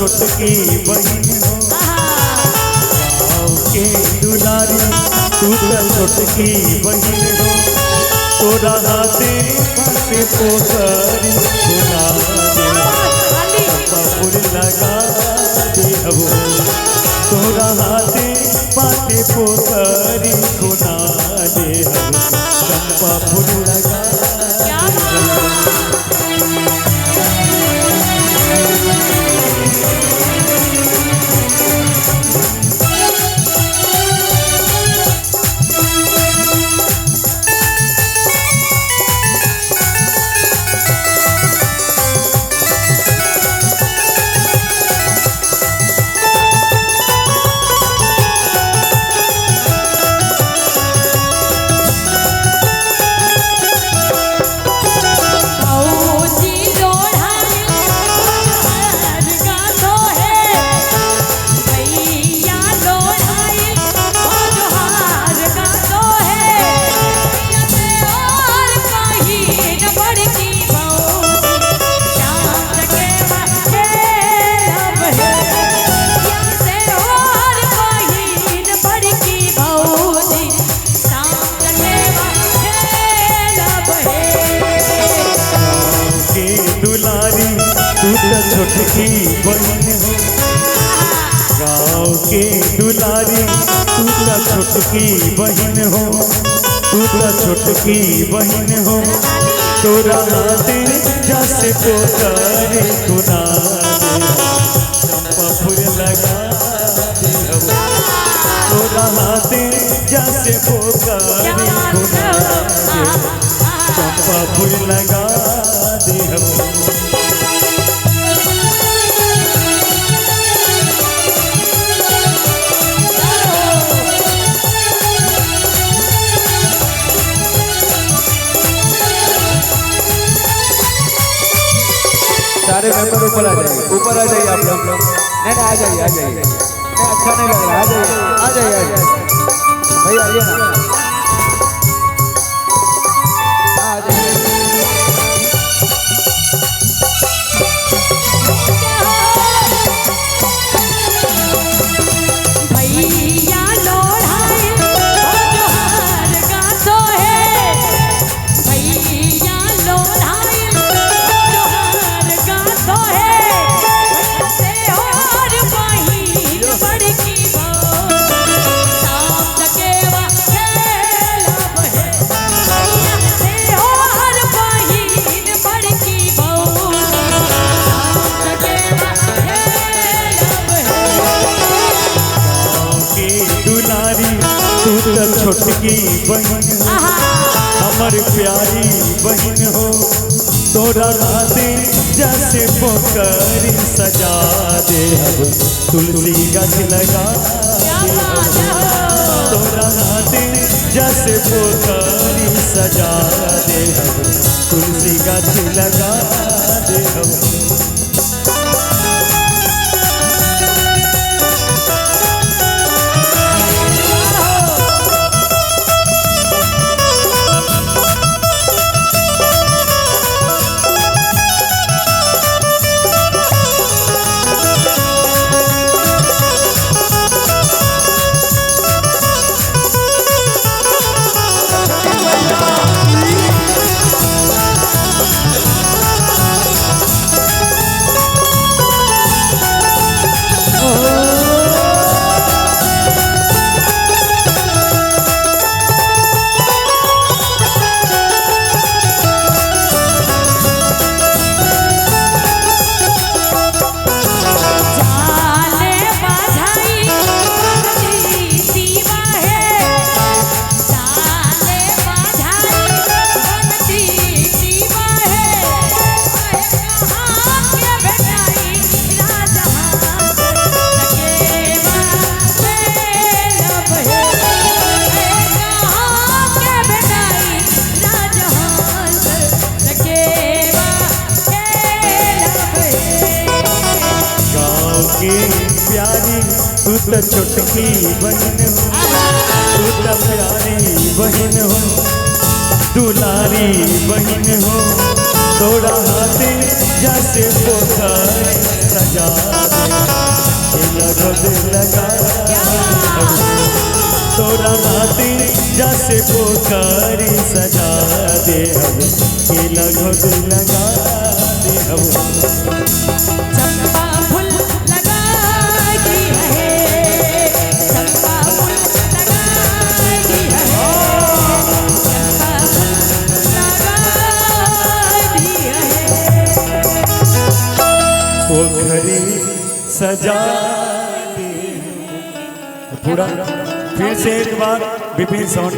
छोटकी बहन हो, गाँव के दुलारी तू तो छोटकी बहन हो। तोरा हाथे पासे पोखरी खुना दे बाबुर लगा दे हबो। तोरा हाथे पासे पोखरी खुना दे हबो, चंपा फूल लगा छोटकी बहन हो, गाँव के दुलारी तू तो छोटकी बहन हो। तू तो छोटकी बहन हो। तोरा हाथे जैसे पोखरी खुना दे चंपा फूल लगा दे हबो। तोरा हाथे जैसे पोखरी खुना दे चंपा फूल लगा दे हबो। सारे मेंबर ऊपर आ जाइए आप लोग। नहीं आ जाइए नहीं अच्छा नहीं लग रहा, आ जाइए भाई आइए ना, आ जाइए। भैया लोढ़ाई जोहार गातो है, भैया लोढ़ाई जोहार गातो है। से और बहिन बड़की बहू साम जगेवा खेलब है। भैया से और बहिन बड़की बहू साम जगेवा खेलब है। दुलारी तू तो छोटकी बहन हो, हमर प्यारी बहन हो। तोरा हाथे जैसे पोखरी सजा दे हब, तुलसी गाछ लगा दे हब। तोरा हाथे जैसे पोखरी सजा दे हब, तुलसी गाछ लगा दे हब। तू तो छोटकी बहन हो, तू तो प्यारी बहन हो, दुलारी बहन हो। तोरा हाथी जैसे पोखरी सजा दे लगन लगा तोरा हाथी जैसे पोखरी सजा दे लगन लगा दे चंपा फूल लगाई है चंपा फूल लगाई है चंपा फूल लगाई है पोखरी सजा दे। पूरा फिर से एक बार विपिन साउंड